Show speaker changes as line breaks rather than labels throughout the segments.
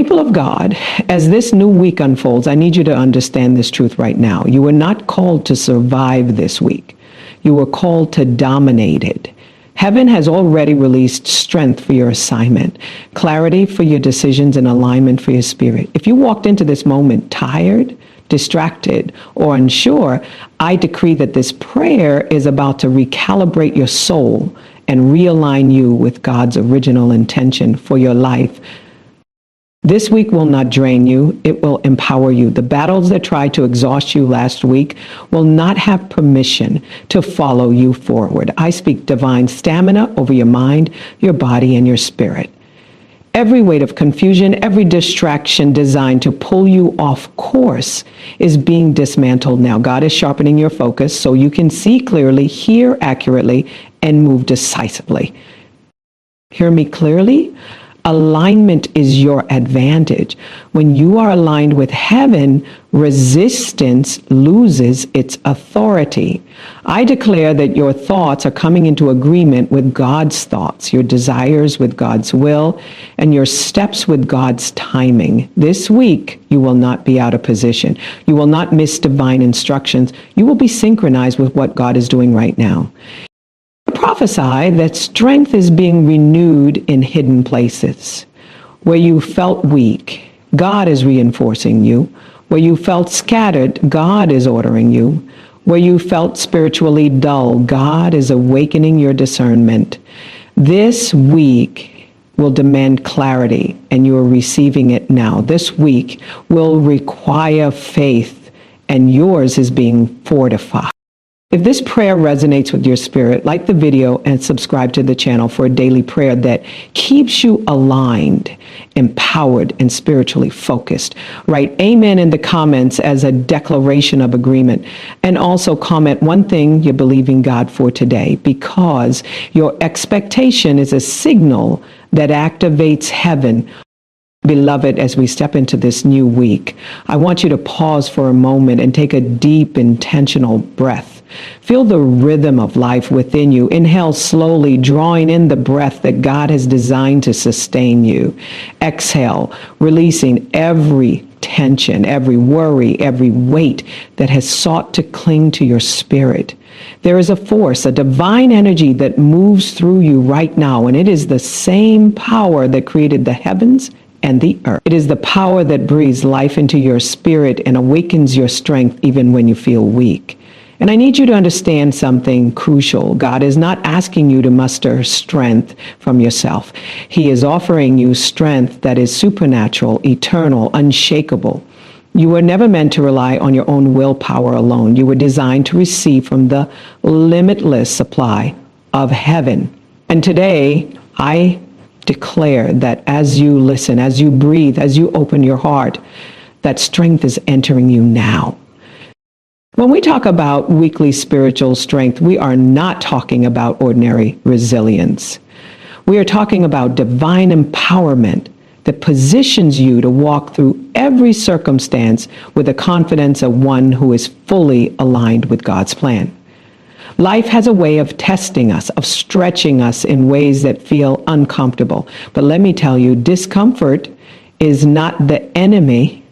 People of God, as this new week unfolds, I need you to understand this truth right now. You were not called to survive this week. You were called to dominate it. Heaven has already released strength for your assignment, clarity for your decisions, and alignment for your spirit. If you walked into this moment tired, distracted, or unsure, I decree that this prayer is about to recalibrate your soul and realign you with God's original intention for your life. This week will not drain you, it will empower you. The battles that tried to exhaust you last week will not have permission to follow you forward. I speak divine stamina over your mind, your body, and your spirit. Every weight of confusion, every distraction designed to pull you off course is being dismantled now. God is sharpening your focus so you can see clearly, hear accurately, and move decisively. Hear me clearly? Alignment is your advantage. When you are aligned with heaven, resistance loses its authority. I declare that your thoughts are coming into agreement with God's thoughts, your desires with God's will, and your steps with God's timing. This week, you will not be out of position. You will not miss divine instructions. You will be synchronized with what God is doing right now. Prophesy that strength is being renewed in hidden places. Where you felt weak, God is reinforcing you. Where you felt scattered, God is ordering you. Where you felt spiritually dull, God is awakening your discernment. This week will demand clarity, and you are receiving it now. This week will require faith, and yours is being fortified. If this prayer resonates with your spirit, like the video and subscribe to the channel for a daily prayer that keeps you aligned, empowered, and spiritually focused. Write amen in the comments as a declaration of agreement. And also comment one thing you're believing God for today, because your expectation is a signal that activates heaven. Beloved, as we step into this new week, I want you to pause for a moment and take a deep, intentional breath. Feel the rhythm of life within you. Inhale slowly, drawing in the breath that God has designed to sustain you. Exhale, releasing every tension, every worry, every weight that has sought to cling to your spirit. There is a force, a divine energy that moves through you right now, and it is the same power that created the heavens and the earth. It is the power that breathes life into your spirit and awakens your strength even when you feel weak. And I need you to understand something crucial. God is not asking you to muster strength from yourself. He is offering you strength that is supernatural, eternal, unshakable. You were never meant to rely on your own willpower alone. You were designed to receive from the limitless supply of heaven. And today, I declare that as you listen, as you breathe, as you open your heart, that strength is entering you now. When we talk about weekly spiritual strength, we are not talking about ordinary resilience. We are talking about divine empowerment that positions you to walk through every circumstance with the confidence of one who is fully aligned with God's plan. Life has a way of testing us, of stretching us in ways that feel uncomfortable. But let me tell you, discomfort is not the enemy.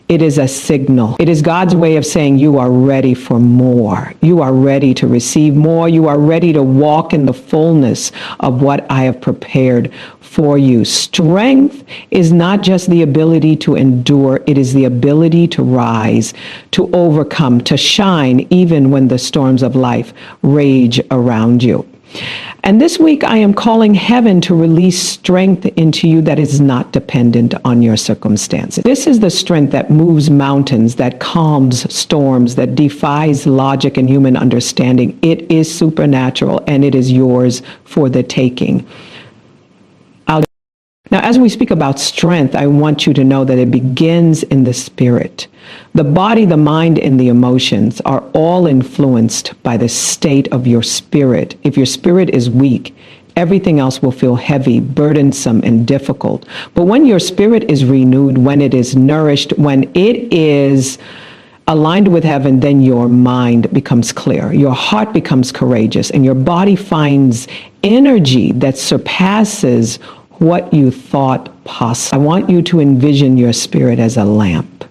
It is a signal. It is God's way of saying you are ready for more. You are ready to receive more. You are ready to walk in the fullness of what I have prepared for you. Strength is not just the ability to endure. It is the ability to rise, to overcome, to shine, even when the storms of life rage around you. And this week, I am calling heaven to release strength into you that is not dependent on your circumstances. This is the strength that moves mountains, that calms storms, that defies logic and human understanding. It is supernatural, and it is yours for the taking. Now, as we speak about strength, I want you to know that it begins in the spirit. The body, the mind, and the emotions are all influenced by the state of your spirit. If your spirit is weak, everything else will feel heavy, burdensome, and difficult. But when your spirit is renewed, when it is nourished, when it is aligned with heaven, then your mind becomes clear, your heart becomes courageous, and your body finds energy that surpasses what you thought not possible. I want you to envision your spirit as a lamp,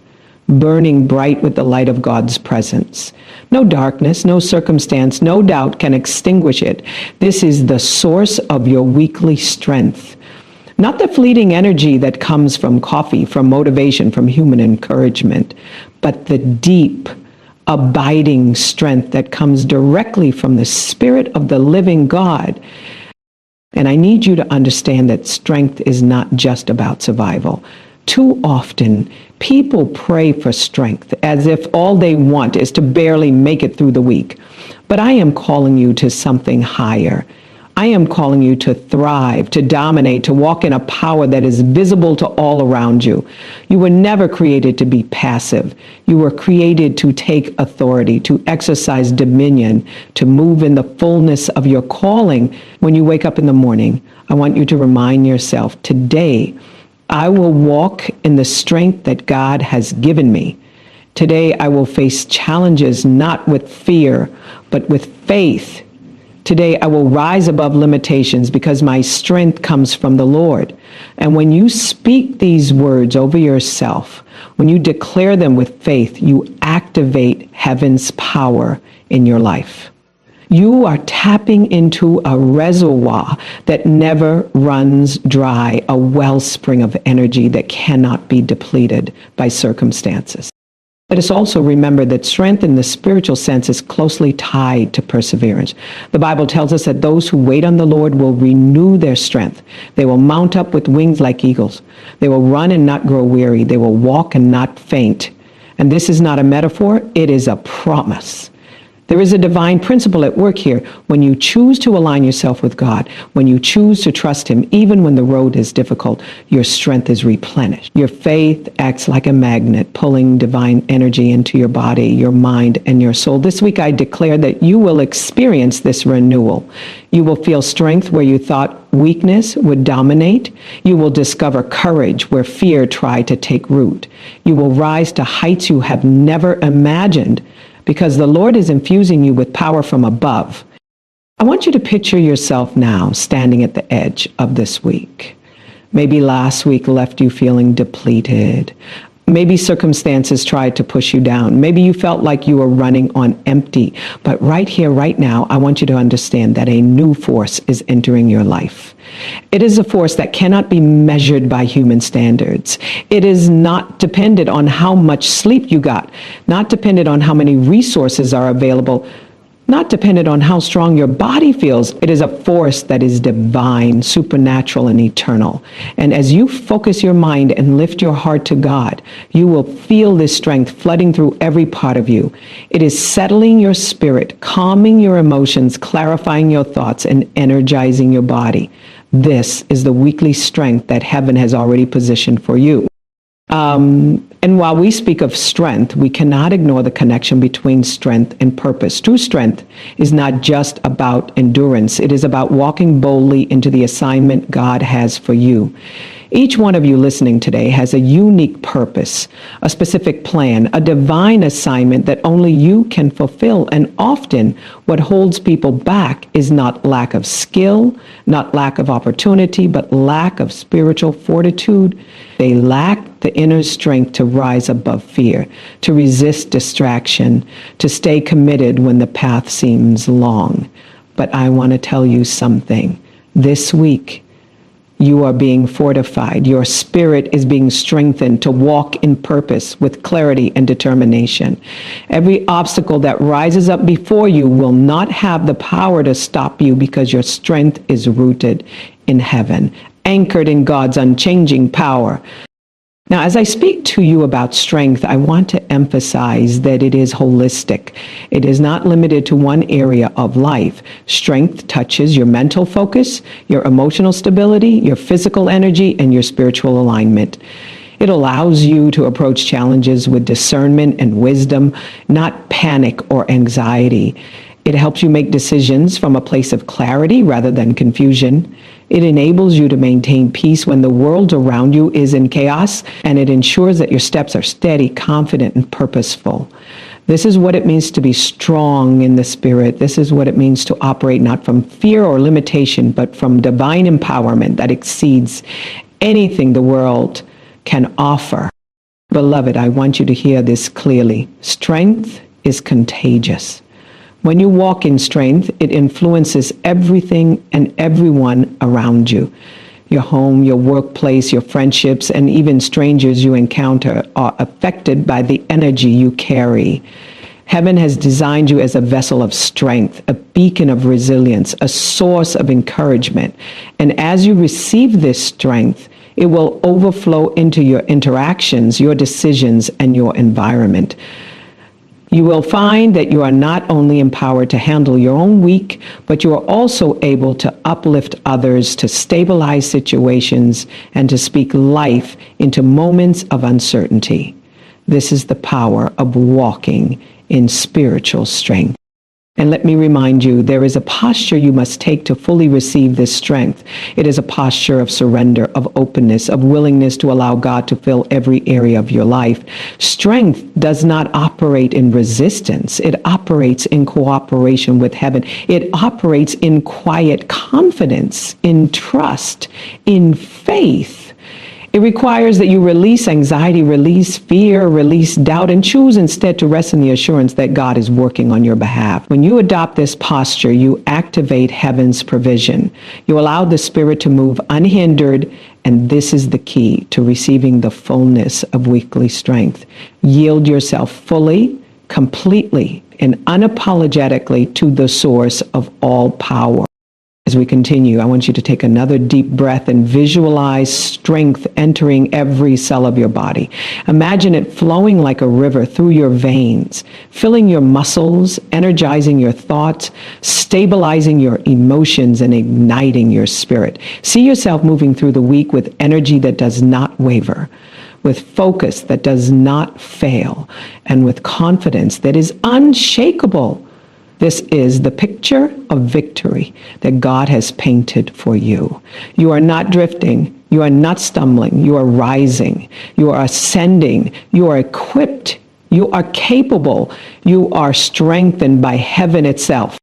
burning bright with the light of God's presence. No darkness, no circumstance, no doubt can extinguish it. This is the source of your weekly strength. Not the fleeting energy that comes from coffee, from motivation, from human encouragement, but the deep, abiding strength that comes directly from the Spirit of the living God. And I need you to understand that strength is not just about survival. Too often, people pray for strength as if all they want is to barely make it through the week. But I am calling you to something higher. I am calling you to thrive, to dominate, to walk in a power that is visible to all around you. You were never created to be passive. You were created to take authority, to exercise dominion, to move in the fullness of your calling. When you wake up in the morning, I want you to remind yourself, today, I will walk in the strength that God has given me. Today, I will face challenges not with fear, but with faith. Today, I will rise above limitations because my strength comes from the Lord. And when you speak these words over yourself, when you declare them with faith, you activate heaven's power in your life. You are tapping into a reservoir that never runs dry, a wellspring of energy that cannot be depleted by circumstances. Let us also remember that strength in the spiritual sense is closely tied to perseverance. The Bible tells us that those who wait on the Lord will renew their strength. They will mount up with wings like eagles. They will run and not grow weary. They will walk and not faint. And this is not a metaphor, it is a promise. There is a divine principle at work here. When you choose to align yourself with God, when you choose to trust Him, even when the road is difficult, your strength is replenished. Your faith acts like a magnet, pulling divine energy into your body, your mind, and your soul. This week, I declare that you will experience this renewal. You will feel strength where you thought weakness would dominate. You will discover courage where fear tried to take root. You will rise to heights you have never imagined, because the Lord is infusing you with power from above. I want you to picture yourself now standing at the edge of this week. Maybe last week left you feeling depleted. Maybe circumstances tried to push you down. Maybe you felt like you were running on empty. But right here, right now, I want you to understand that a new force is entering your life. It is a force that cannot be measured by human standards. It is not dependent on how much sleep you got, not dependent on how many resources are available, not dependent on how strong your body feels. It is a force that is divine, supernatural, and eternal. And as you focus your mind and lift your heart to God, you will feel this strength flooding through every part of you. It is settling your spirit, calming your emotions, clarifying your thoughts, and energizing your body. This is the weekly strength that heaven has already positioned for you. And while we speak of strength, we cannot ignore the connection between strength and purpose. True strength is not just about endurance. It is about walking boldly into the assignment God has for you. Each one of you listening today has a unique purpose, a specific plan, a divine assignment that only you can fulfill. And often what holds people back is not lack of skill, not lack of opportunity, but lack of spiritual fortitude. They lack the inner strength to rise above fear, to resist distraction, to stay committed when the path seems long. But I want to tell you something. This week, you are being fortified. Your spirit is being strengthened to walk in purpose with clarity and determination. Every obstacle that rises up before you will not have the power to stop you, because your strength is rooted in heaven, anchored in God's unchanging power. Now, as I speak to you about strength, I want to emphasize that it is holistic. It is not limited to one area of life. Strength touches your mental focus, your emotional stability, your physical energy, and your spiritual alignment. It allows you to approach challenges with discernment and wisdom, not panic or anxiety. It helps you make decisions from a place of clarity rather than confusion. It enables you to maintain peace when the world around you is in chaos, and it ensures that your steps are steady, confident, and purposeful. This is what it means to be strong in the Spirit. This is what it means to operate not from fear or limitation, but from divine empowerment that exceeds anything the world can offer. Beloved, I want you to hear this clearly. Strength is contagious. When you walk in strength, it influences everything and everyone around you. Your home, your workplace, your friendships, and even strangers you encounter are affected by the energy you carry. Heaven has designed you as a vessel of strength, a beacon of resilience, a source of encouragement. And as you receive this strength, it will overflow into your interactions, your decisions, and your environment. You will find that you are not only empowered to handle your own week, but you are also able to uplift others, to stabilize situations, and to speak life into moments of uncertainty. This is the power of walking in spiritual strength. And let me remind you, there is a posture you must take to fully receive this strength. It is a posture of surrender, of openness, of willingness to allow God to fill every area of your life. Strength does not operate in resistance. It operates in cooperation with heaven. It operates in quiet confidence, in trust, in faith. It requires that you release anxiety, release fear, release doubt, and choose instead to rest in the assurance that God is working on your behalf. When you adopt this posture, you activate heaven's provision. You allow the Spirit to move unhindered, and this is the key to receiving the fullness of weekly strength. Yield yourself fully, completely, and unapologetically to the source of all power. As we continue, I want you to take another deep breath and visualize strength entering every cell of your body. Imagine it flowing like a river through your veins, filling your muscles, energizing your thoughts, stabilizing your emotions, and igniting your spirit. See yourself moving through the week with energy that does not waver, with focus that does not fail, and with confidence that is unshakable. This is the picture of victory that God has painted for you. You are not drifting. You are not stumbling. You are rising. You are ascending. You are equipped. You are capable. You are strengthened by heaven itself.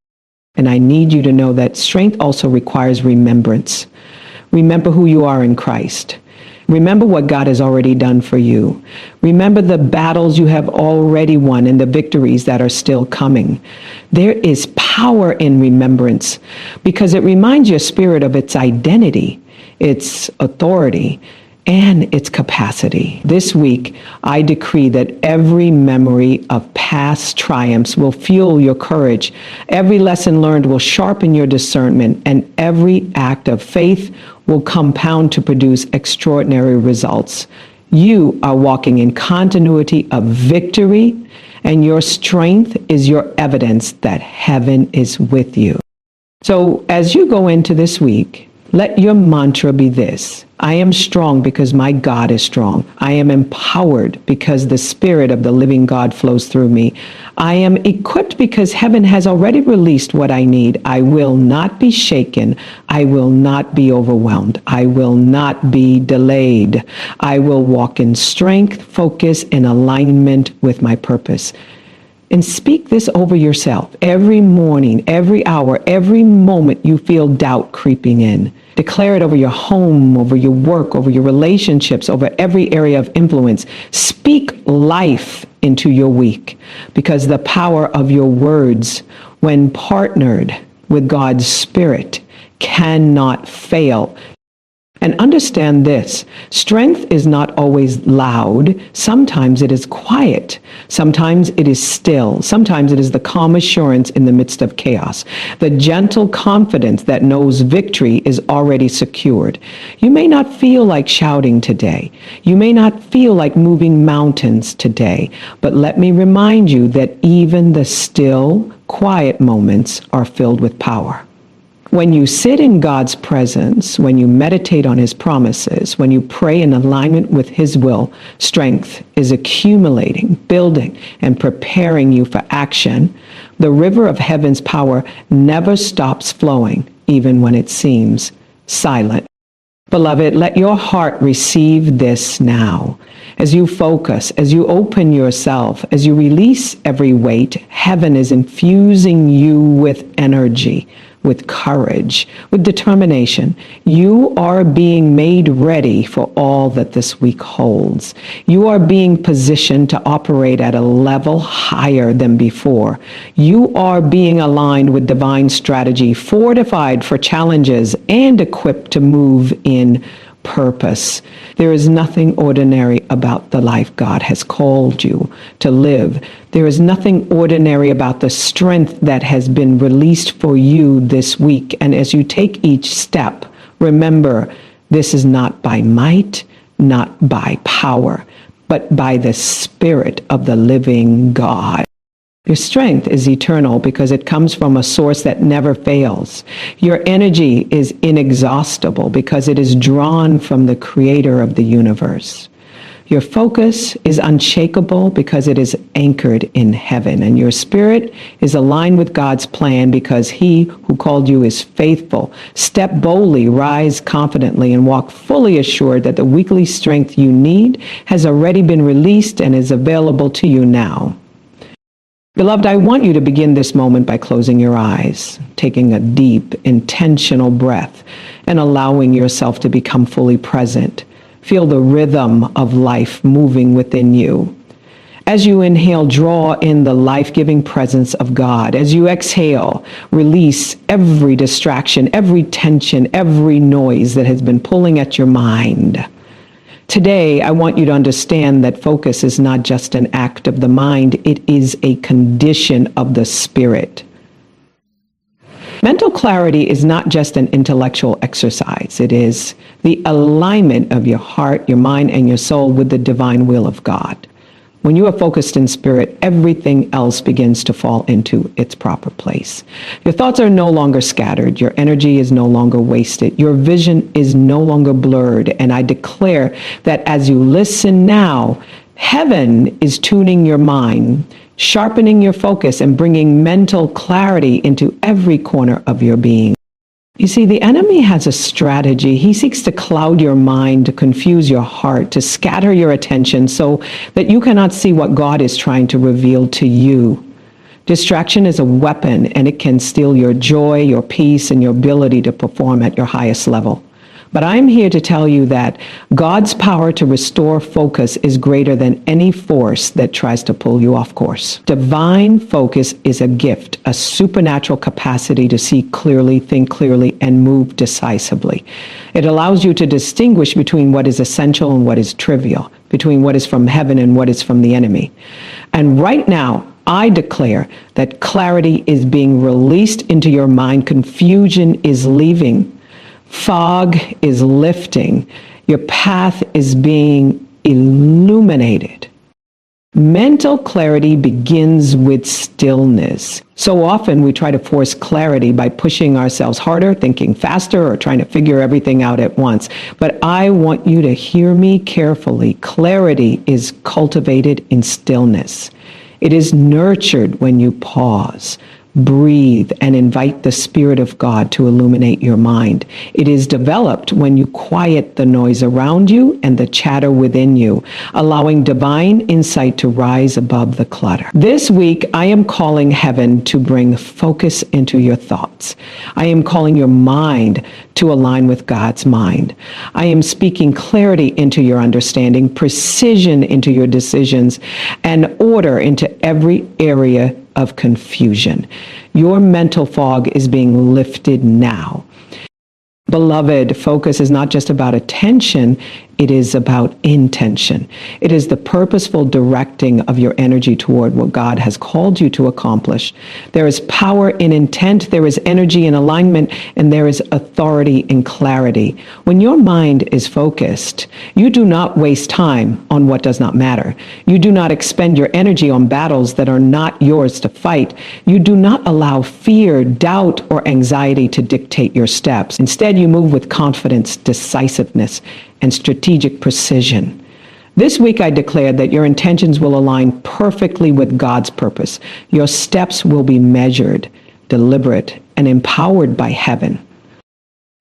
And I need you to know that strength also requires remembrance. Remember who you are in Christ. Remember what God has already done for you. Remember the battles you have already won and the victories that are still coming. There is power in remembrance because it reminds your spirit of its identity, its authority, and its capacity. This week, I decree that every memory of past triumphs will fuel your courage. Every lesson learned will sharpen your discernment, and every act of faith will compound to produce extraordinary results. You are walking in continuity of victory, and your strength is your evidence that heaven is with you. So as you go into this week, let your mantra be this: I am strong because my God is strong. I am empowered because the Spirit of the living God flows through me. I am equipped because heaven has already released what I need. I will not be shaken. I will not be overwhelmed. I will not be delayed. I will walk in strength, focus, and alignment with my purpose. And speak this over yourself every morning, every hour, every moment you feel doubt creeping in. Declare it over your home, over your work, over your relationships, over every area of influence. Speak life into your week, because the power of your words, when partnered with God's Spirit, cannot fail. And understand this: strength is not always loud. Sometimes it is quiet. Sometimes it is still. Sometimes it is the calm assurance in the midst of chaos. The gentle confidence that knows victory is already secured. You may not feel like shouting today. You may not feel like moving mountains today. But let me remind you that even the still, quiet moments are filled with power. When you sit in God's presence, when you meditate on his promises, when you pray in alignment with his will, strength is accumulating, building, and preparing you for action. The river of heaven's power never stops flowing, even when it seems silent. Beloved, let your heart receive this now. As you focus, as you open yourself, as you release every weight, heaven is infusing you with energy, with courage, with determination. You are being made ready for all that this week holds. You are being positioned to operate at a level higher than before. You are being aligned with divine strategy, fortified for challenges, and equipped to move in purpose. There is nothing ordinary about the life God has called you to live. There is nothing ordinary about the strength that has been released for you this week. And as you take each step, remember, this is not by might, not by power, but by the Spirit of the living God. Your strength is eternal because it comes from a source that never fails. Your energy is inexhaustible because it is drawn from the Creator of the universe. Your focus is unshakable because it is anchored in heaven. And your spirit is aligned with God's plan because He who called you is faithful. Step boldly, rise confidently, and walk fully assured that the weekly strength you need has already been released and is available to you now. Beloved, I want you to begin this moment by closing your eyes, taking a deep, intentional breath, and allowing yourself to become fully present. Feel the rhythm of life moving within you. As you inhale, draw in the life-giving presence of God. As you exhale, release every distraction, every tension, every noise that has been pulling at your mind. Today, I want you to understand that focus is not just an act of the mind, it is a condition of the spirit. Mental clarity is not just an intellectual exercise. It is the alignment of your heart, your mind, and your soul with the divine will of God. When you are focused in spirit, everything else begins to fall into its proper place. Your thoughts are no longer scattered. Your energy is no longer wasted. Your vision is no longer blurred. And I declare that as you listen now, heaven is tuning your mind, sharpening your focus, and bringing mental clarity into every corner of your being. You see, the enemy has a strategy. He seeks to cloud your mind, to confuse your heart, to scatter your attention so that you cannot see what God is trying to reveal to you. Distraction is a weapon, and it can steal your joy, your peace, and your ability to perform at your highest level. But I'm here to tell you that God's power to restore focus is greater than any force that tries to pull you off course. Divine focus is a gift, a supernatural capacity to see clearly, think clearly, and move decisively. It allows you to distinguish between what is essential and what is trivial, between what is from heaven and what is from the enemy. And right now, I declare that clarity is being released into your mind. Confusion is leaving. Fog is lifting. Your path is being illuminated. Mental clarity begins with stillness. So often we try to force clarity by pushing ourselves harder, thinking faster, or trying to figure everything out at once. But I want you to hear me carefully. Clarity is cultivated in stillness. It is nurtured when you pause, breathe, and invite the Spirit of God to illuminate your mind. It is developed when you quiet the noise around you and the chatter within you, allowing divine insight to rise above the clutter. This week, I am calling heaven to bring focus into your thoughts. I am calling your mind to align with God's mind. I am speaking clarity into your understanding, precision into your decisions, and order into every area of confusion. Your mental fog is being lifted now. Beloved, focus is not just about attention, it is about intention. It is the purposeful directing of your energy toward what God has called you to accomplish. There is power in intent, there is energy in alignment, and there is authority in clarity. When your mind is focused, you do not waste time on what does not matter. You do not expend your energy on battles that are not yours to fight. You do not allow fear, doubt, or anxiety to dictate your steps. Instead, you move with confidence, decisiveness, and strategic precision. This week, I declare that your intentions will align perfectly with God's purpose. Your steps will be measured, deliberate, and empowered by heaven.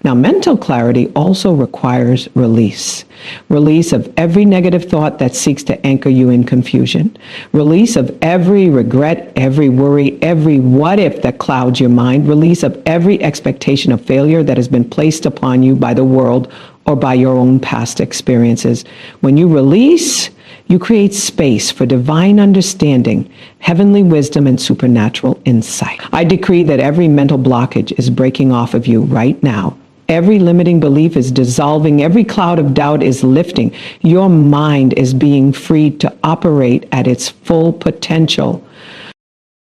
Now, mental clarity also requires release. Release of every negative thought that seeks to anchor you in confusion. Release of every regret, every worry, every what if that clouds your mind. Release of every expectation of failure that has been placed upon you by the world or by your own past experiences. When you release, you create space for divine understanding, heavenly wisdom, and supernatural insight. I decree that every mental blockage is breaking off of you right now. Every limiting belief is dissolving. Every cloud of doubt is lifting. Your mind is being freed to operate at its full potential.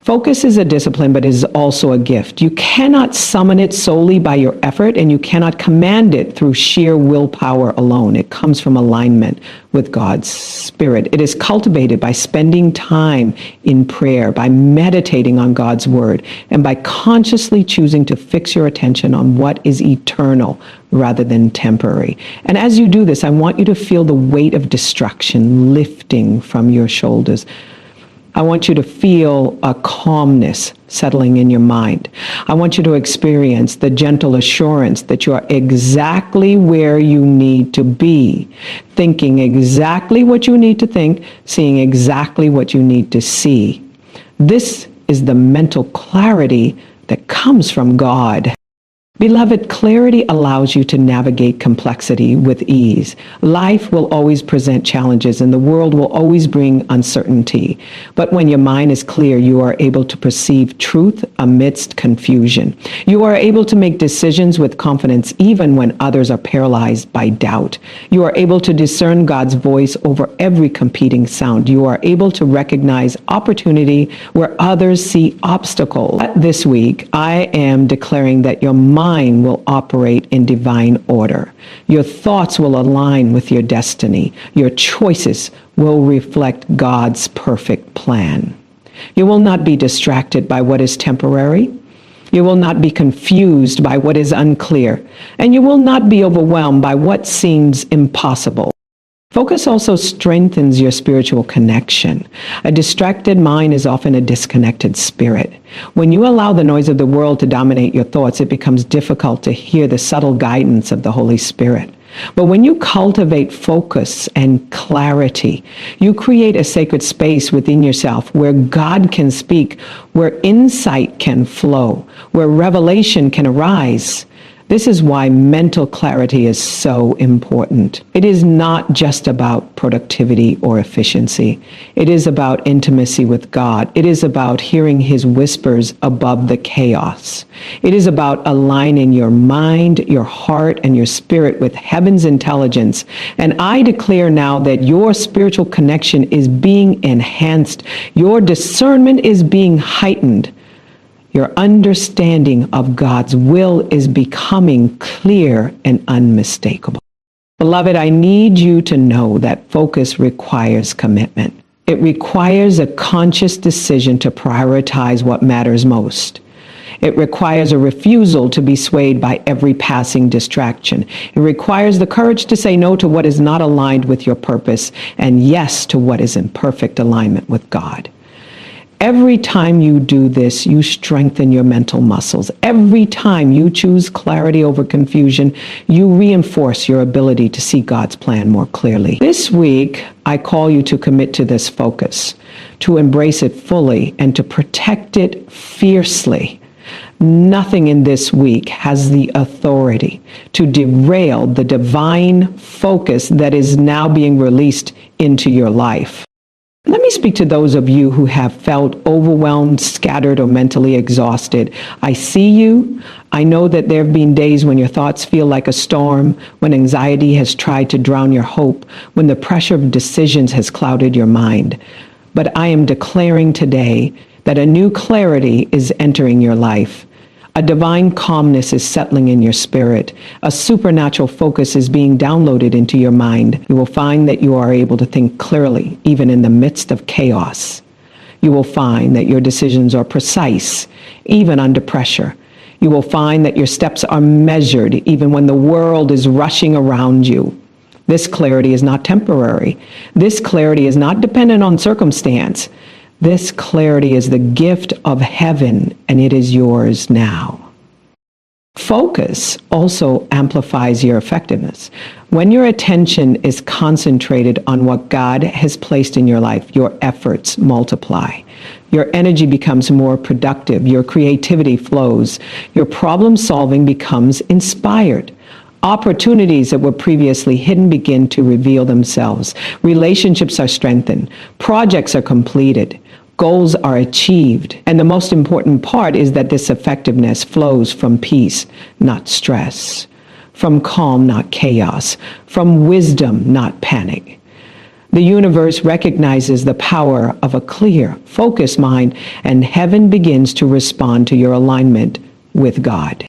Focus is a discipline, but is also a gift. You cannot summon it solely by your effort, and you cannot command it through sheer willpower alone. It comes from alignment with God's Spirit. It is cultivated by spending time in prayer, by meditating on God's Word, and by consciously choosing to fix your attention on what is eternal rather than temporary. And as you do this, I want you to feel the weight of distraction lifting from your shoulders. I want you to feel a calmness settling in your mind. I want you to experience the gentle assurance that you are exactly where you need to be, thinking exactly what you need to think, seeing exactly what you need to see. This is the mental clarity that comes from God. Beloved, clarity allows you to navigate complexity with ease. Life will always present challenges and the world will always bring uncertainty. But when your mind is clear, you are able to perceive truth amidst confusion. You are able to make decisions with confidence even when others are paralyzed by doubt. You are able to discern God's voice over every competing sound. You are able to recognize opportunity where others see obstacles. This week, I am declaring that your mind will operate in divine order. Your thoughts will align with your destiny. Your choices will reflect God's perfect plan. You will not be distracted by what is temporary. You will not be confused by what is unclear. And you will not be overwhelmed by what seems impossible. Focus also strengthens your spiritual connection. A distracted mind is often a disconnected spirit. When you allow the noise of the world to dominate your thoughts, it becomes difficult to hear the subtle guidance of the Holy Spirit. But when you cultivate focus and clarity, you create a sacred space within yourself where God can speak, where insight can flow, where revelation can arise. This is why mental clarity is so important. It is not just about productivity or efficiency. It is about intimacy with God. It is about hearing his whispers above the chaos. It is about aligning your mind, your heart, and your spirit with heaven's intelligence. And I declare now that your spiritual connection is being enhanced. Your discernment is being heightened. Your understanding of God's will is becoming clear and unmistakable. Beloved, I need you to know that focus requires commitment. It requires a conscious decision to prioritize what matters most. It requires a refusal to be swayed by every passing distraction. It requires the courage to say no to what is not aligned with your purpose and yes to what is in perfect alignment with God. Every time you do this, you strengthen your mental muscles. Every time you choose clarity over confusion, you reinforce your ability to see God's plan more clearly. This week, I call you to commit to this focus, to embrace it fully, and to protect it fiercely. Nothing in this week has the authority to derail the divine focus that is now being released into your life. Let me speak to those of you who have felt overwhelmed, scattered, or mentally exhausted. I see you. I know that there have been days when your thoughts feel like a storm, when anxiety has tried to drown your hope, when the pressure of decisions has clouded your mind. But I am declaring today that a new clarity is entering your life. A divine calmness is settling in your spirit. A supernatural focus is being downloaded into your mind. You will find that you are able to think clearly, even in the midst of chaos. You will find that your decisions are precise, even under pressure. You will find that your steps are measured, even when the world is rushing around you. This clarity is not temporary. This clarity is not dependent on circumstance. This clarity is the gift of heaven, and it is yours now. Focus also amplifies your effectiveness. When your attention is concentrated on what God has placed in your life, your efforts multiply. Your energy becomes more productive. Your creativity flows. Your problem solving becomes inspired. Opportunities that were previously hidden begin to reveal themselves. Relationships are strengthened. Projects are completed. Goals are achieved. And the most important part is that this effectiveness flows from peace, not stress, from calm, not chaos, from wisdom, not panic. The universe recognizes the power of a clear, focused mind, and heaven begins to respond to your alignment with God.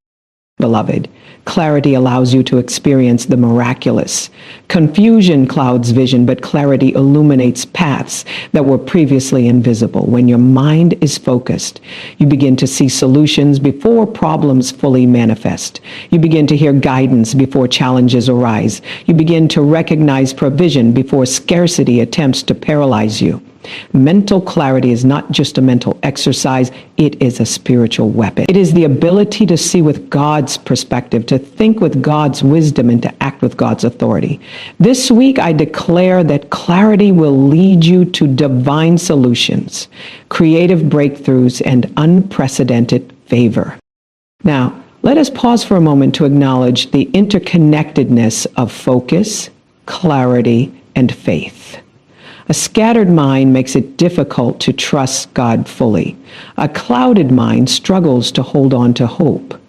Beloved, clarity allows you to experience the miraculous. Confusion clouds vision, but clarity illuminates paths that were previously invisible. When your mind is focused, you begin to see solutions before problems fully manifest. You begin to hear guidance before challenges arise. You begin to recognize provision before scarcity attempts to paralyze you. Mental clarity is not just a mental exercise, it is a spiritual weapon. It is the ability to see with God's perspective, to think with God's wisdom, and to act with God's authority. This week, I declare that clarity will lead you to divine solutions, creative breakthroughs, and unprecedented favor. Now, let us pause for a moment to acknowledge the interconnectedness of focus, clarity, and faith. A scattered mind makes it difficult to trust God fully. A clouded mind struggles to hold on to hope.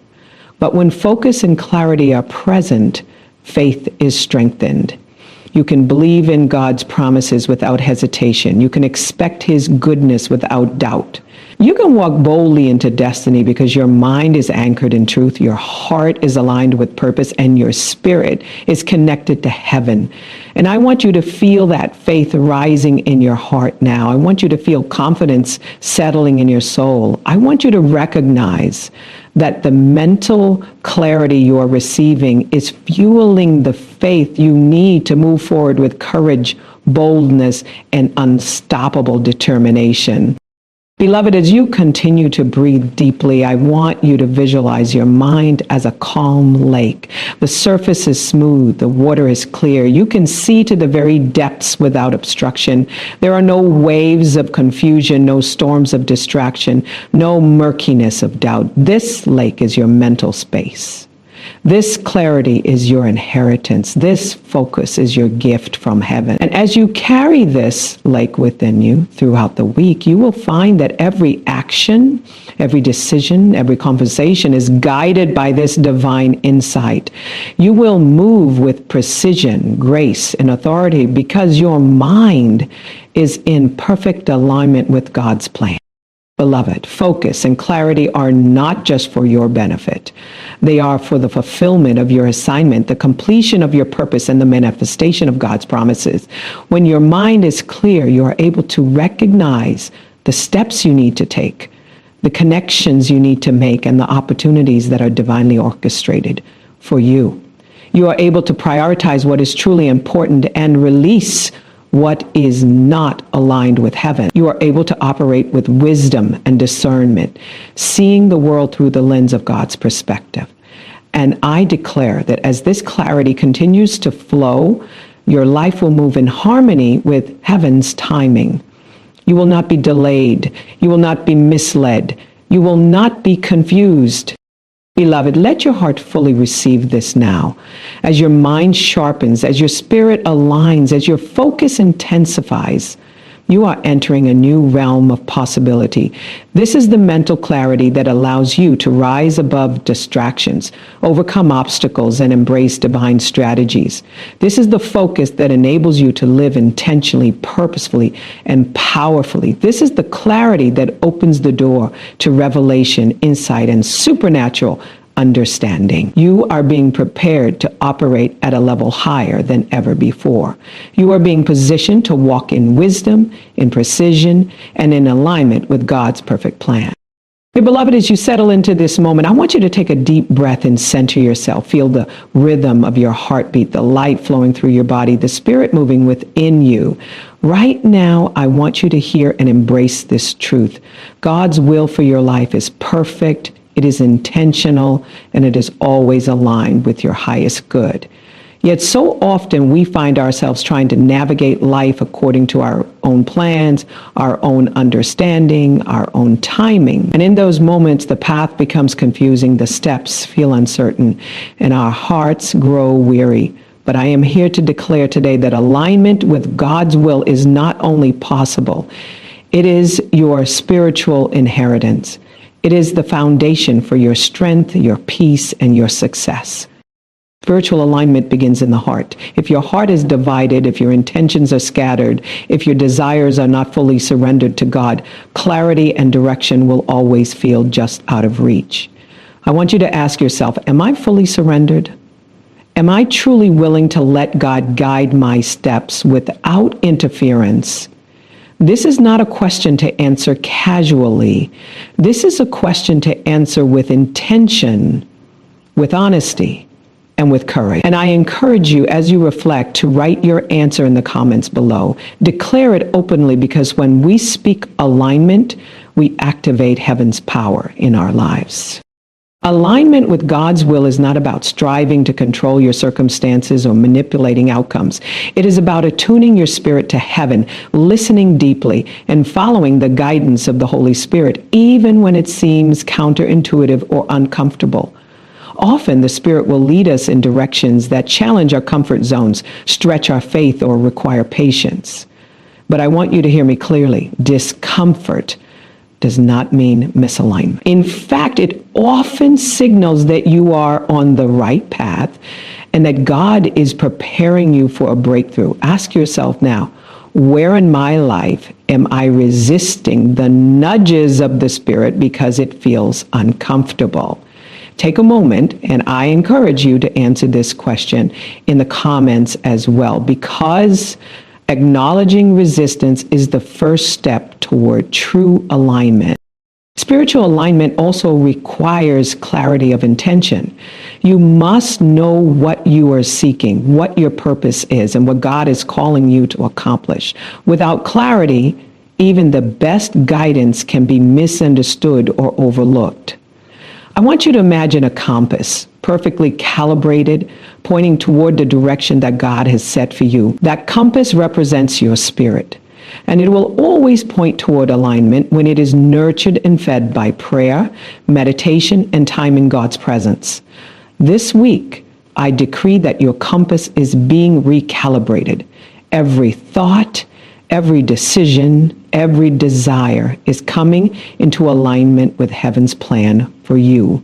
But when focus and clarity are present, faith is strengthened. You can believe in God's promises without hesitation. You can expect His goodness without doubt. You can walk boldly into destiny because your mind is anchored in truth, your heart is aligned with purpose, and your spirit is connected to heaven. And I want you to feel that faith rising in your heart now. I want you to feel confidence settling in your soul. I want you to recognize that the mental clarity you're receiving is fueling the faith you need to move forward with courage, boldness, and unstoppable determination. Beloved, as you continue to breathe deeply, I want you to visualize your mind as a calm lake. The surface is smooth, the water is clear. You can see to the very depths without obstruction. There are no waves of confusion, no storms of distraction, no murkiness of doubt. This lake is your mental space. This clarity is your inheritance. This focus is your gift from heaven. And as you carry this lake within you throughout the week, you will find that every action, every decision, every conversation is guided by this divine insight. You will move with precision, grace, and authority because your mind is in perfect alignment with God's plan. Beloved, focus and clarity are not just for your benefit. They are for the fulfillment of your assignment, the completion of your purpose, and the manifestation of God's promises. When your mind is clear, you are able to recognize the steps you need to take, the connections you need to make, and the opportunities that are divinely orchestrated for you. You are able to prioritize what is truly important and release what is not aligned with heaven. You are able to operate with wisdom and discernment, seeing the world through the lens of God's perspective. And I declare that as this clarity continues to flow, your life will move in harmony with heaven's timing. You will not be delayed. You will not be misled. You will not be confused. Beloved, let your heart fully receive this now. As your mind sharpens, as your spirit aligns, as your focus intensifies, you are entering a new realm of possibility. This is the mental clarity that allows you to rise above distractions, overcome obstacles, and embrace divine strategies. This is the focus that enables you to live intentionally, purposefully, and powerfully. This is the clarity that opens the door to revelation, insight, and supernatural understanding. You are being prepared to operate at a level higher than ever before. You are being positioned to walk in wisdom, in precision, and in alignment with God's perfect plan. Dear beloved, as you settle into this moment, I want you to take a deep breath and center yourself. Feel the rhythm of your heartbeat, the light flowing through your body, the spirit moving within you. Right now, I want you to hear and embrace this truth. God's will for your life is perfect, It is intentional, and it is always aligned with your highest good. Yet so often we find ourselves trying to navigate life according to our own plans, our own understanding, our own timing. And in those moments, the path becomes confusing, the steps feel uncertain, and our hearts grow weary. But I am here to declare today that alignment with God's will is not only possible, it is your spiritual inheritance. It is the foundation for your strength, your peace, and your success. Spiritual alignment begins in the heart. If your heart is divided, if your intentions are scattered, if your desires are not fully surrendered to God, clarity and direction will always feel just out of reach. I want you to ask yourself, am I fully surrendered? Am I truly willing to let God guide my steps without interference? This is not a question to answer casually. This is a question to answer with intention, with honesty, and with courage. And I encourage you, as you reflect, to write your answer in the comments below. Declare it openly, because when we speak alignment, we activate heaven's power in our lives. Alignment with God's will is not about striving to control your circumstances or manipulating outcomes. It is about attuning your spirit to heaven, listening deeply, and following the guidance of the Holy Spirit, even when it seems counterintuitive or uncomfortable. Often the Spirit will lead us in directions that challenge our comfort zones, stretch our faith, or require patience. But I want you to hear me clearly. Discomfort does not mean misalignment. In fact, it often signals that you are on the right path and that God is preparing you for a breakthrough. Ask yourself now, where in my life am I resisting the nudges of the Spirit because it feels uncomfortable? Take a moment, and I encourage you to answer this question in the comments as well, because acknowledging resistance is the first step toward true alignment. Spiritual alignment also requires clarity of intention. You must know what you are seeking, what your purpose is, and what God is calling you to accomplish. Without clarity, even the best guidance can be misunderstood or overlooked. I want you to imagine a compass, perfectly calibrated, pointing toward the direction that God has set for you. That compass represents your spirit, and it will always point toward alignment when it is nurtured and fed by prayer, meditation, and time in God's presence. This week, I decree that your compass is being recalibrated. Every thought, every decision, every desire is coming into alignment with heaven's plan for you.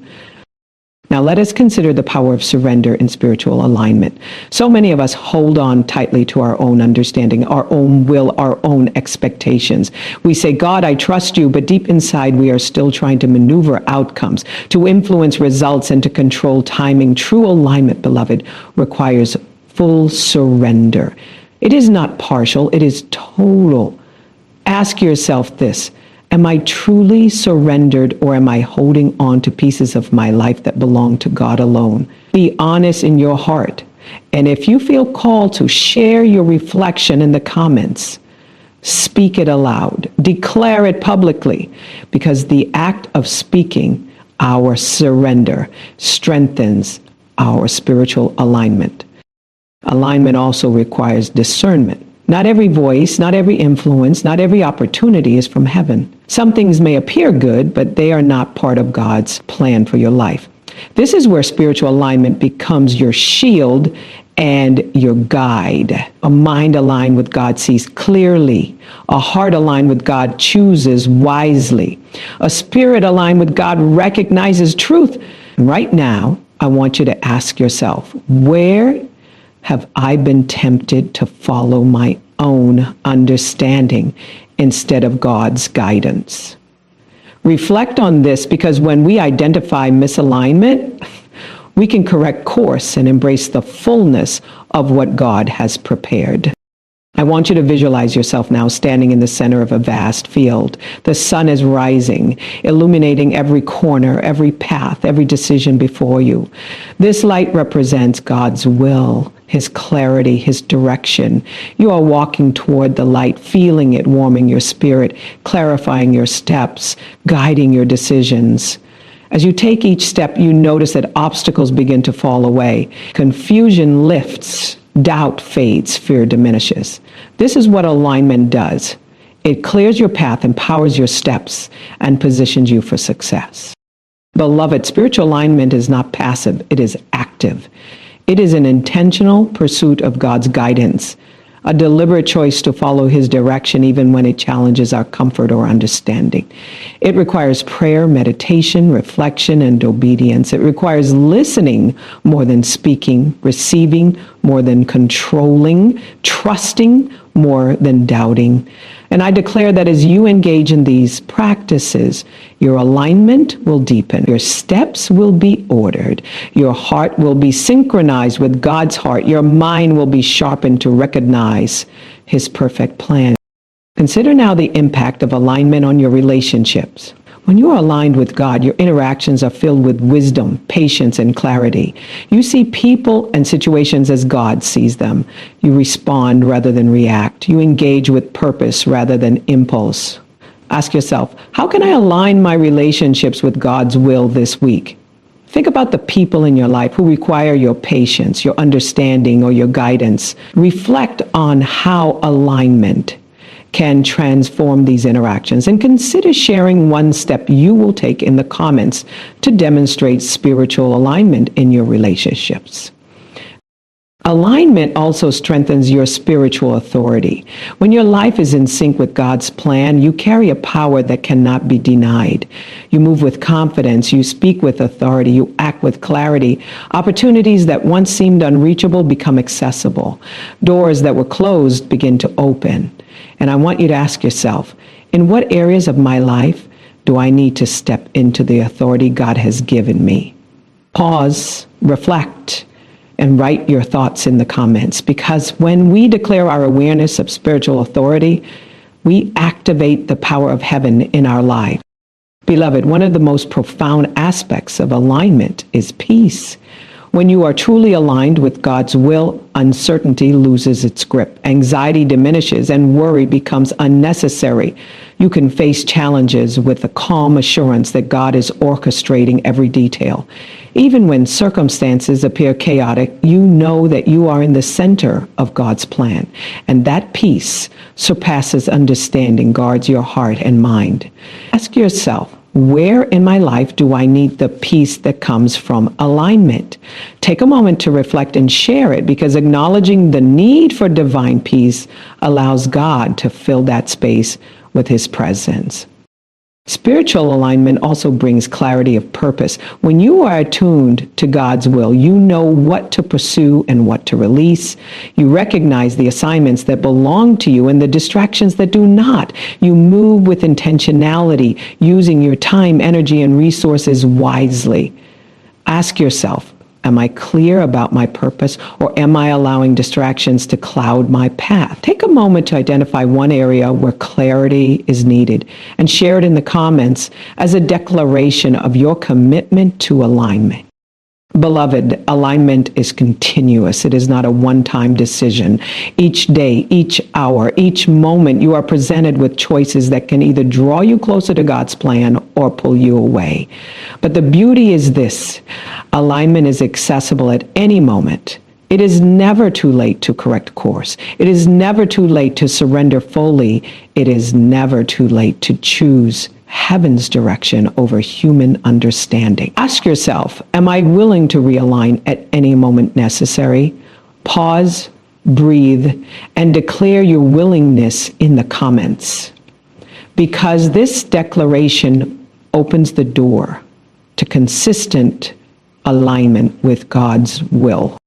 Now let us consider the power of surrender in spiritual alignment. So many of us hold on tightly to our own understanding, our own will, our own expectations. We say, God, I trust you, but deep inside we are still trying to maneuver outcomes, to influence results, and to control timing. True alignment, beloved, requires full surrender. It is not partial, it is total. Ask yourself this: am I truly surrendered, or am I holding on to pieces of my life that belong to God alone? Be honest in your heart. And if you feel called to share your reflection in the comments, speak it aloud. Declare it publicly, because the act of speaking our surrender strengthens our spiritual alignment. Alignment also requires discernment. Not every voice, not every influence, not every opportunity is from heaven. Some things may appear good, but they are not part of God's plan for your life. This is where spiritual alignment becomes your shield and your guide. A mind aligned with God sees clearly. A heart aligned with God chooses wisely. A spirit aligned with God recognizes truth. And right now, I want you to ask yourself, where have I been tempted to follow my own understanding instead of God's guidance? Reflect on this, because when we identify misalignment, we can correct course and embrace the fullness of what God has prepared. I want you to visualize yourself now standing in the center of a vast field. The sun is rising, illuminating every corner, every path, every decision before you. This light represents God's will, His clarity, His direction. You are walking toward the light, feeling it warming your spirit, clarifying your steps, guiding your decisions. As you take each step, you notice that obstacles begin to fall away. Confusion lifts, doubt fades, fear diminishes. This is what alignment does. It clears your path, empowers your steps, and positions you for success. Beloved, spiritual alignment is not passive, it is active. It is an intentional pursuit of God's guidance, a deliberate choice to follow his direction even when it challenges our comfort or understanding. It requires prayer, meditation, reflection, and obedience. It requires listening more than speaking, receiving more than controlling, trusting more than doubting. And I declare that as you engage in these practices, your alignment will deepen, your steps will be ordered, your heart will be synchronized with God's heart, your mind will be sharpened to recognize his perfect plan. Consider now the impact of alignment on your relationships. When you are aligned with God, your interactions are filled with wisdom, patience, and clarity. You see people and situations as God sees them. You respond rather than react. You engage with purpose rather than impulse. Ask yourself, how can I align my relationships with God's will this week? Think about the people in your life who require your patience, your understanding, or your guidance. Reflect on how alignment can transform these interactions, and consider sharing one step you will take in the comments to demonstrate spiritual alignment in your relationships. Alignment also strengthens your spiritual authority. When your life is in sync with God's plan, you carry a power that cannot be denied. You move with confidence, you speak with authority, you act with clarity. Opportunities that once seemed unreachable become accessible. Doors that were closed begin to open. And I want you to ask yourself, in what areas of my life do I need to step into the authority God has given me? Pause, reflect, and write your thoughts in the comments, because when we declare our awareness of spiritual authority, we activate the power of heaven in our life. Beloved, one of the most profound aspects of alignment is peace. When you are truly aligned with God's will, uncertainty loses its grip, anxiety diminishes, and worry becomes unnecessary. You can face challenges with the calm assurance that God is orchestrating every detail. Even when circumstances appear chaotic, you know that you are in the center of God's plan, and that peace surpasses understanding, guards your heart and mind. Ask yourself, where in my life do I need the peace that comes from alignment? Take a moment to reflect and share it, because acknowledging the need for divine peace allows God to fill that space with his presence. Spiritual alignment also brings clarity of purpose. When you are attuned to God's will, you know what to pursue and what to release. You recognize the assignments that belong to you and the distractions that do not. You move with intentionality, using your time, energy, and resources wisely. Ask yourself, am I clear about my purpose, or am I allowing distractions to cloud my path? Take a moment to identify one area where clarity is needed and share it in the comments as a declaration of your commitment to alignment. Beloved, alignment is continuous. It is not a one-time decision. Each day, each hour, each moment, you are presented with choices that can either draw you closer to God's plan or pull you away. But the beauty is this: alignment is accessible at any moment. It is never too late to correct course. It is never too late to surrender fully. It is never too late to choose heaven's direction over human understanding. Ask yourself, am I willing to realign at any moment necessary? Pause, breathe, and declare your willingness in the comments, because this declaration opens the door to consistent alignment with God's will.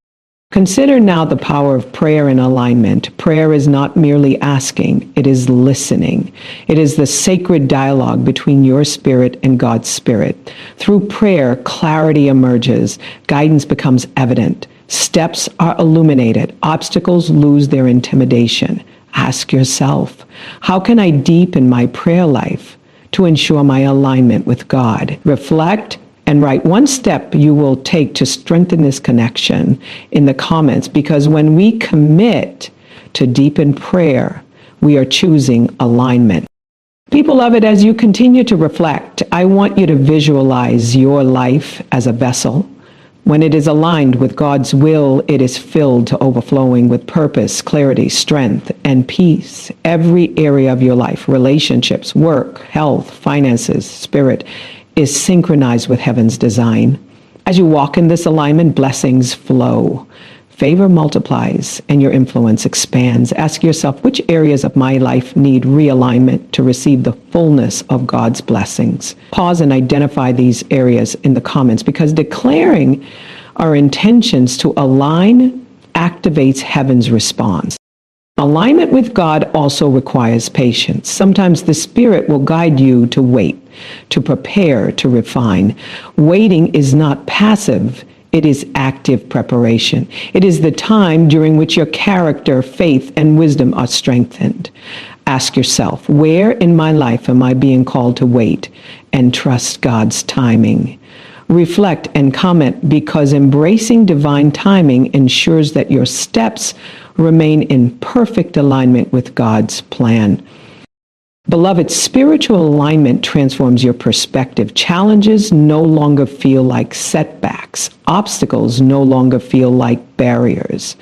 Consider now the power of prayer and alignment. Prayer is not merely asking, it is listening. It is the sacred dialogue between your spirit and God's spirit. Through prayer, clarity emerges, guidance becomes evident, steps are illuminated, obstacles lose their intimidation. Ask yourself, how can I deepen my prayer life to ensure my alignment with God? Reflect and write one step you will take to strengthen this connection in the comments, because when we commit to deepen prayer, we are choosing alignment. People love it. As you continue to reflect, I want you to visualize your life as a vessel. When it is aligned with God's will, it is filled to overflowing with purpose, clarity, strength, and peace. Every area of your life, relationships, work, health, finances, spirit, is synchronized with heaven's design. As you walk in this alignment, blessings flow. Favor multiplies and your influence expands. Ask yourself, which areas of my life need realignment to receive the fullness of God's blessings? Pause and identify these areas in the comments, because declaring our intentions to align activates heaven's response. Alignment with God also requires patience. Sometimes the Spirit will guide you to wait, to prepare, to refine. Waiting is not passive. It is active preparation. It is the time during which your character, faith, and wisdom are strengthened. Ask yourself, where in my life am I being called to wait and trust God's timing? Reflect and comment, because embracing divine timing ensures that your steps remain in perfect alignment with God's plan. Beloved, spiritual alignment transforms your perspective. Challenges no longer feel like setbacks. Obstacles no longer feel like barriers.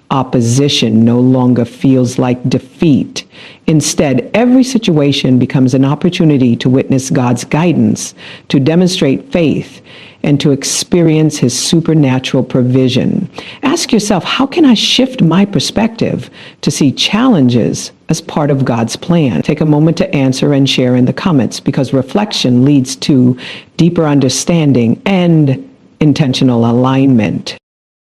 Opposition no longer feels like defeat. Instead, every situation becomes an opportunity to witness God's guidance, to demonstrate faith, and to experience his supernatural provision. Ask yourself, how can I shift my perspective to see challenges as part of God's plan? Take a moment to answer and share in the comments, because reflection leads to deeper understanding and intentional alignment.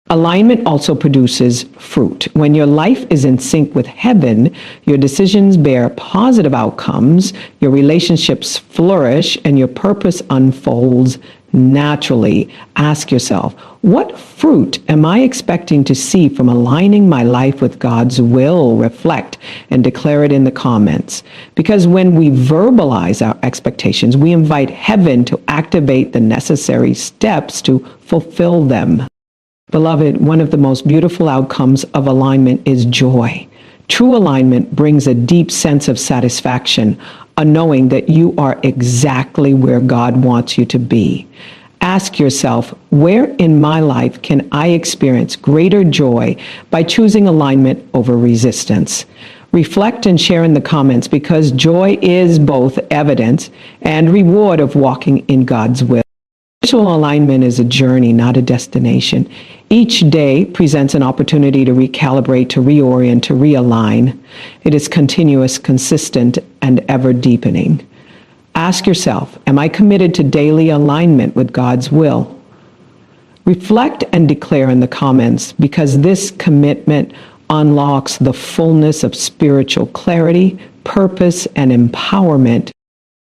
Alignment also produces fruit. When your life is in sync with heaven, your decisions bear positive outcomes, your relationships flourish, and your purpose unfolds naturally. Ask yourself, what fruit am I expecting to see from aligning my life with God's will? Reflect and declare it in the comments. Because when we verbalize our expectations, we invite heaven to activate the necessary steps to fulfill them. Beloved, one of the most beautiful outcomes of alignment is joy. True alignment brings a deep sense of satisfaction, a knowing that you are exactly where God wants you to be. Ask yourself, where in my life can I experience greater joy by choosing alignment over resistance? Reflect and share in the comments, because joy is both evidence and reward of walking in God's will. Spiritual alignment is a journey, not a destination. Each day presents an opportunity to recalibrate, to reorient, to realign. It is continuous, consistent, and ever deepening. Ask yourself, am I committed to daily alignment with God's will? Reflect and declare in the comments, because this commitment unlocks the fullness of spiritual clarity, purpose, and empowerment.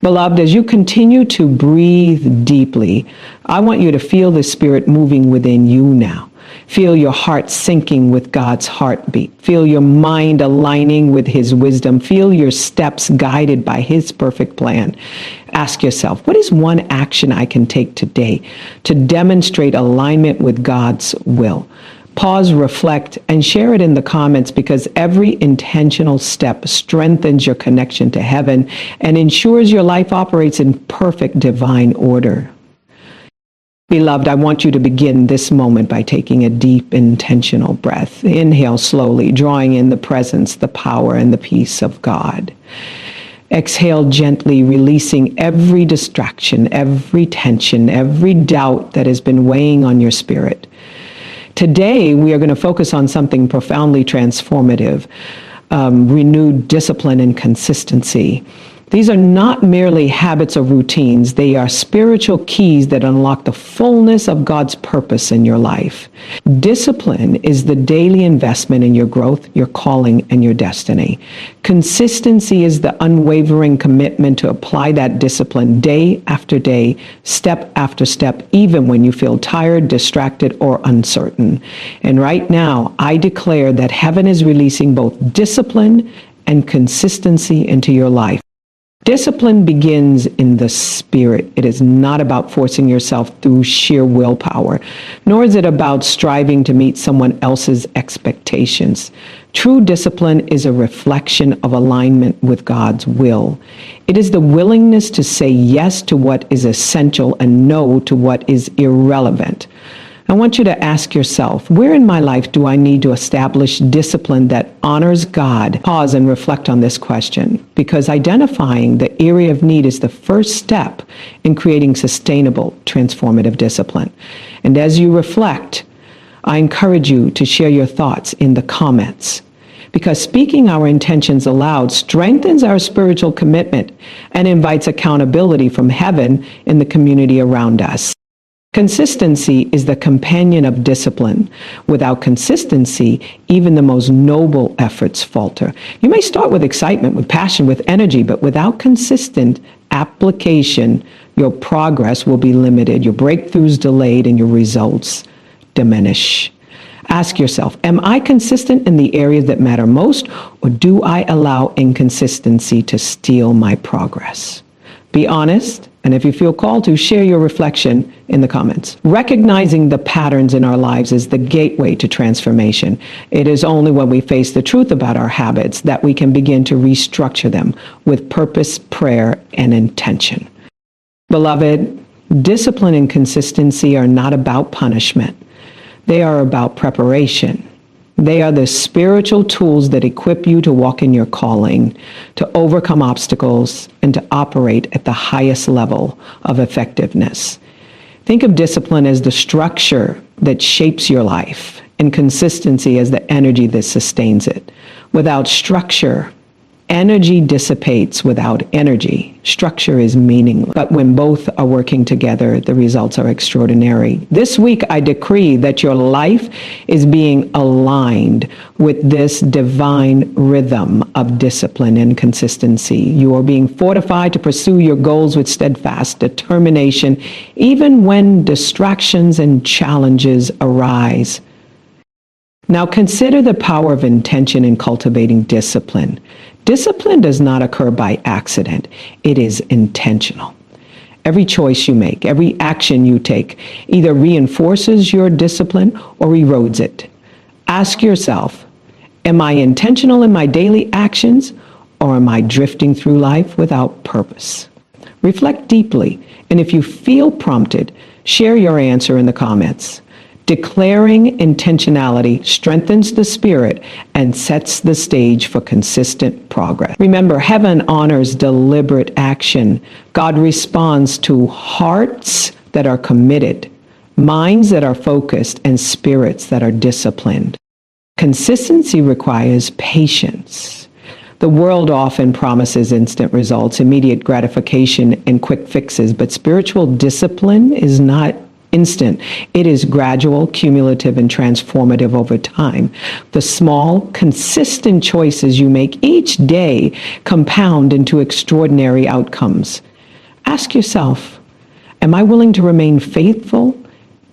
Beloved, as you continue to breathe deeply, I want you to feel the Spirit moving within you now. Feel your heart syncing with God's heartbeat. Feel your mind aligning with his wisdom. Feel your steps guided by his perfect plan. Ask yourself, what is one action I can take today to demonstrate alignment with God's will? Pause, reflect, and share it in the comments, because every intentional step strengthens your connection to heaven and ensures your life operates in perfect divine order. Beloved, I want you to begin this moment by taking a deep, intentional breath. Inhale slowly, drawing in the presence, the power, and the peace of God. Exhale gently, releasing every distraction, every tension, every doubt that has been weighing on your spirit. Today, we are going to focus on something profoundly transformative, renewed discipline and consistency. These are not merely habits or routines. They are spiritual keys that unlock the fullness of God's purpose in your life. Discipline is the daily investment in your growth, your calling, and your destiny. Consistency is the unwavering commitment to apply that discipline day after day, step after step, even when you feel tired, distracted, or uncertain. And right now, I declare that heaven is releasing both discipline and consistency into your life. Discipline begins in the spirit. It is not about forcing yourself through sheer willpower, nor is it about striving to meet someone else's expectations. True discipline is a reflection of alignment with God's will. It is the willingness to say yes to what is essential and no to what is irrelevant. I want you to ask yourself, where in my life do I need to establish discipline that honors God? Pause and reflect on this question, because identifying the area of need is the first step in creating sustainable, transformative discipline. And as you reflect, I encourage you to share your thoughts in the comments, because speaking our intentions aloud strengthens our spiritual commitment and invites accountability from heaven in the community around us. Consistency is the companion of discipline. Without consistency, even the most noble efforts falter. You may start with excitement, with passion, with energy, but without consistent application, your progress will be limited, your breakthroughs delayed, and your results diminish. Ask yourself, am I consistent in the areas that matter most, or do I allow inconsistency to steal my progress? Be honest, and if you feel called to, share your reflection in the comments. Recognizing the patterns in our lives is the gateway to transformation. It is only when we face the truth about our habits that we can begin to restructure them with purpose, prayer, and intention. Beloved, discipline and consistency are not about punishment. They are about preparation. They are the spiritual tools that equip you to walk in your calling, to overcome obstacles, and to operate at the highest level of effectiveness. Think of discipline as the structure that shapes your life, and consistency as the energy that sustains it. Without structure, energy dissipates. Without energy, structure is meaningless. But when both are working together, the results are extraordinary. This week, I decree that your life is being aligned with this divine rhythm of discipline and consistency. You are being fortified to pursue your goals with steadfast determination, even when distractions and challenges arise. Now consider the power of intention in cultivating discipline. Discipline does not occur by accident. It is intentional. Every choice you make, every action you take, either reinforces your discipline or erodes it. Ask yourself, am I intentional in my daily actions, or am I drifting through life without purpose? Reflect deeply, and if you feel prompted, share your answer in the comments. Declaring intentionality strengthens the spirit and sets the stage for consistent progress. Remember, heaven honors deliberate action. God responds to hearts that are committed, minds that are focused, and spirits that are disciplined. Consistency requires patience. The world often promises instant results, immediate gratification, and quick fixes, but spiritual discipline is not instant. It is gradual, cumulative, and transformative over time. The small, consistent choices you make each day compound into extraordinary outcomes. Ask yourself, am I willing to remain faithful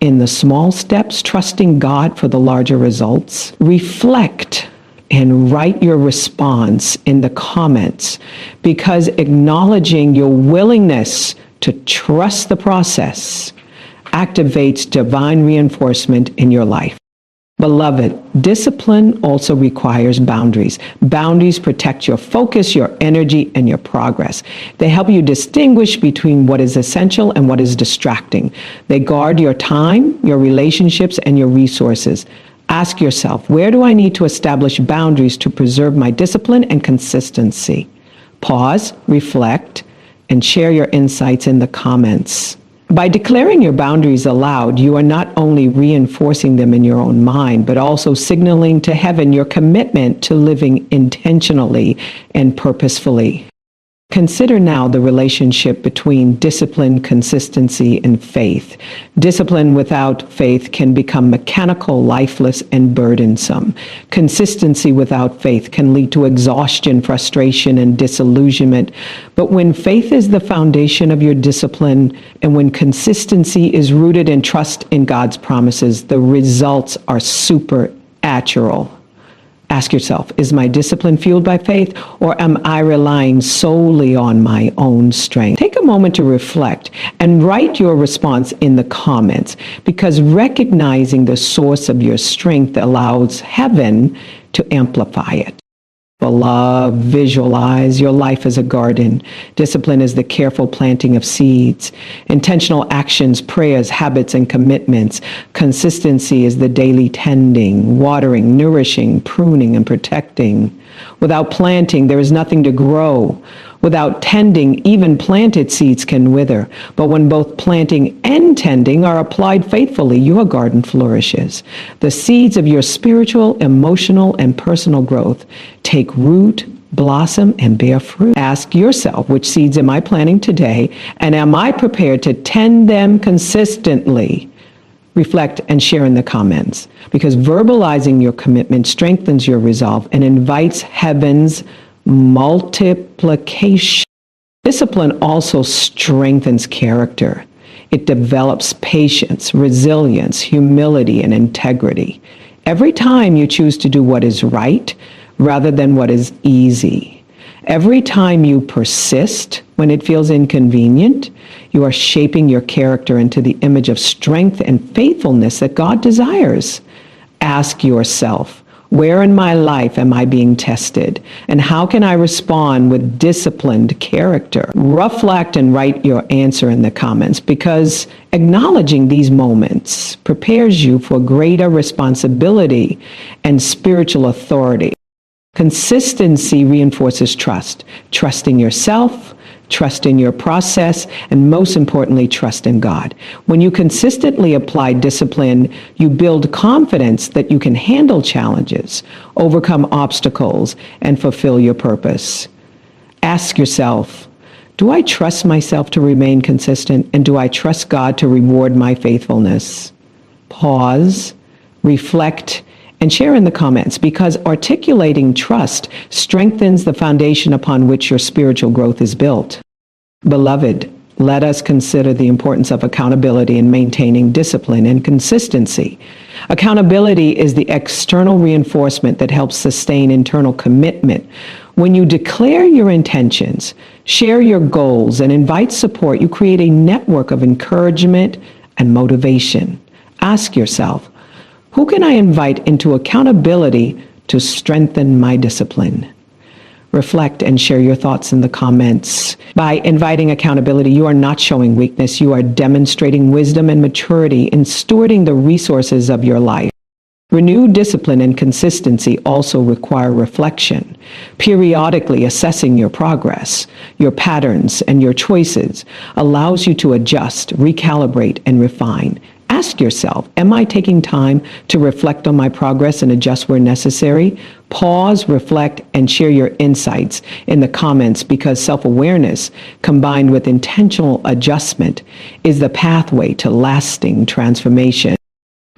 in the small steps, trusting God for the larger results? Reflect and write your response in the comments, because acknowledging your willingness to trust the process activates divine reinforcement in your life. Beloved, discipline also requires boundaries. Boundaries protect your focus, your energy, and your progress. They help you distinguish between what is essential and what is distracting. They guard your time, your relationships, and your resources. Ask yourself, where do I need to establish boundaries to preserve my discipline and consistency? Pause, reflect, and share your insights in the comments. By declaring your boundaries aloud, you are not only reinforcing them in your own mind, but also signaling to heaven your commitment to living intentionally and purposefully. Consider now the relationship between discipline, consistency, and faith. Discipline without faith can become mechanical, lifeless, and burdensome. Consistency without faith can lead to exhaustion, frustration, and disillusionment. But when faith is the foundation of your discipline, and when consistency is rooted in trust in God's promises, the results are supernatural. Ask yourself, is my discipline fueled by faith, or am I relying solely on my own strength? Take a moment to reflect and write your response in the comments, because recognizing the source of your strength allows heaven to amplify it. Beloved, visualize your life as a garden. Discipline is the careful planting of seeds. Intentional actions, prayers, habits, and commitments. Consistency is the daily tending, watering, nourishing, pruning, and protecting. Without planting, there is nothing to grow. Without tending, even planted seeds can wither. But when both planting and tending are applied faithfully, your garden flourishes. The seeds of your spiritual, emotional, and personal growth take root, blossom, and bear fruit. Ask yourself, which seeds am I planting today, and am I prepared to tend them consistently? Reflect and share in the comments, because verbalizing your commitment strengthens your resolve and invites heaven's multiplication. Discipline also strengthens character. It develops patience, resilience, humility, and integrity. Every time you choose to do what is right rather than what is easy, every time you persist when it feels inconvenient, you are shaping your character into the image of strength and faithfulness that God desires. Ask yourself, where in my life am I being tested? And how can I respond with disciplined character? Reflect and write your answer in the comments, because acknowledging these moments prepares you for greater responsibility and spiritual authority. Consistency reinforces trust. Trust in yourself, trust in your process, and most importantly, trust in God. When you consistently apply discipline, you build confidence that you can handle challenges, overcome obstacles, and fulfill your purpose. Ask yourself, do I trust myself to remain consistent, and do I trust God to reward my faithfulness? Pause, reflect, and share in the comments, because articulating trust strengthens the foundation upon which your spiritual growth is built. Beloved, let us consider the importance of accountability in maintaining discipline and consistency. Accountability is the external reinforcement that helps sustain internal commitment. When you declare your intentions, share your goals, and invite support, you create a network of encouragement and motivation. Ask yourself, who can I invite into accountability to strengthen my discipline? Reflect and share your thoughts in the comments. By inviting accountability, you are not showing weakness. You are demonstrating wisdom and maturity in stewarding the resources of your life. Renewed discipline and consistency also require reflection, periodically assessing your progress, your patterns, and your choices allows you to adjust, recalibrate, and refine. Ask yourself, am I taking time to reflect on my progress and adjust where necessary? Pause, reflect, and share your insights in the comments, because self-awareness combined with intentional adjustment is the pathway to lasting transformation.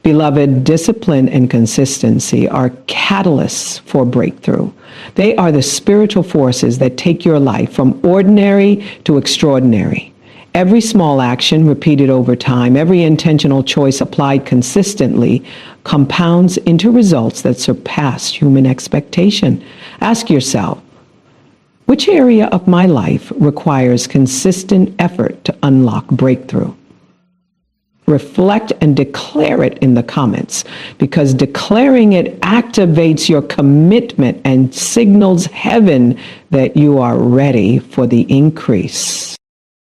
Beloved, discipline and consistency are catalysts for breakthrough. They are the spiritual forces that take your life from ordinary to extraordinary. Every small action repeated over time, every intentional choice applied consistently, compounds into results that surpass human expectation. Ask yourself, which area of my life requires consistent effort to unlock breakthrough? Reflect and declare it in the comments, because declaring it activates your commitment and signals heaven that you are ready for the increase.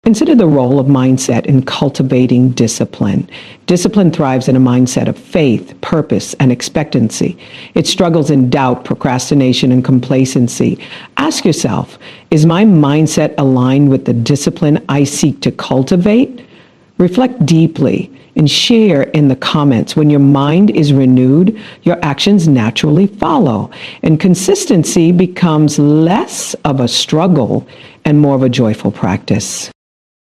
Consider the role of mindset in cultivating discipline. Discipline thrives in a mindset of faith, purpose, and expectancy. It struggles in doubt, procrastination, and complacency. Ask yourself, is my mindset aligned with the discipline I seek to cultivate? Reflect deeply and share in the comments. When your mind is renewed, your actions naturally follow, and consistency becomes less of a struggle and more of a joyful practice.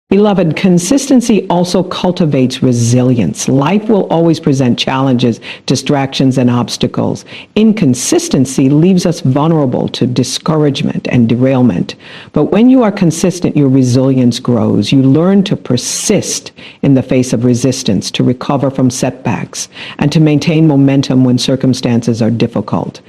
Beloved, consistency also cultivates resilience. Life will always present challenges, distractions, and obstacles. Inconsistency leaves us vulnerable to discouragement and derailment. But when you are consistent, your resilience grows. You learn to persist in the face of resistance, to recover from setbacks, and to maintain momentum when circumstances are difficult.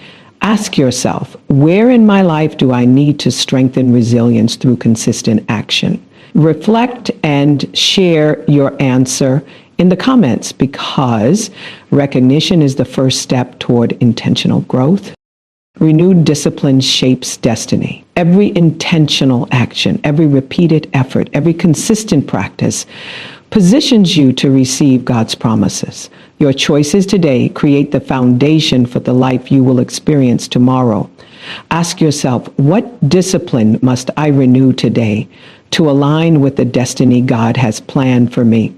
Ask yourself, where in my life do I need to strengthen resilience through consistent action? Reflect and share your answer in the comments, because recognition is the first step toward intentional growth. Renewed discipline shapes destiny. Every intentional action, every repeated effort, every consistent practice positions you to receive God's promises. Your choices today create the foundation for the life you will experience tomorrow. Ask yourself, what discipline must I renew today to align with the destiny God has planned for me?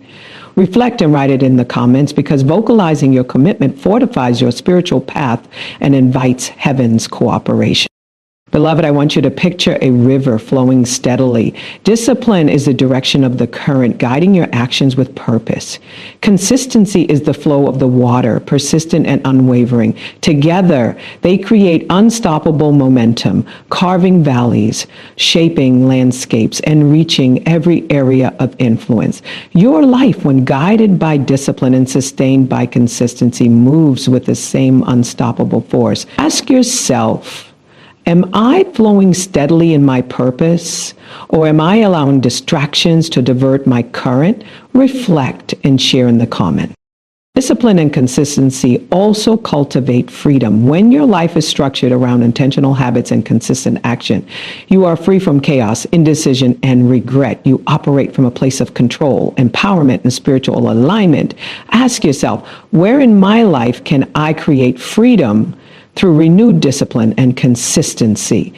Reflect and write it in the comments, because vocalizing your commitment fortifies your spiritual path and invites heaven's cooperation. Beloved, I want you to picture a river flowing steadily. Discipline is the direction of the current, guiding your actions with purpose. Consistency is the flow of the water, persistent and unwavering. Together, they create unstoppable momentum, carving valleys, shaping landscapes, and reaching every area of influence. Your life, when guided by discipline and sustained by consistency, moves with the same unstoppable force. Ask yourself, am I flowing steadily in my purpose, or am I allowing distractions to divert my current? Reflect and share in the comment. Discipline and consistency also cultivate freedom. When your life is structured around intentional habits and consistent action, you are free from chaos, indecision, and regret. You operate from a place of control, empowerment, and spiritual alignment. Ask yourself, where in my life can I create freedom through renewed discipline and consistency?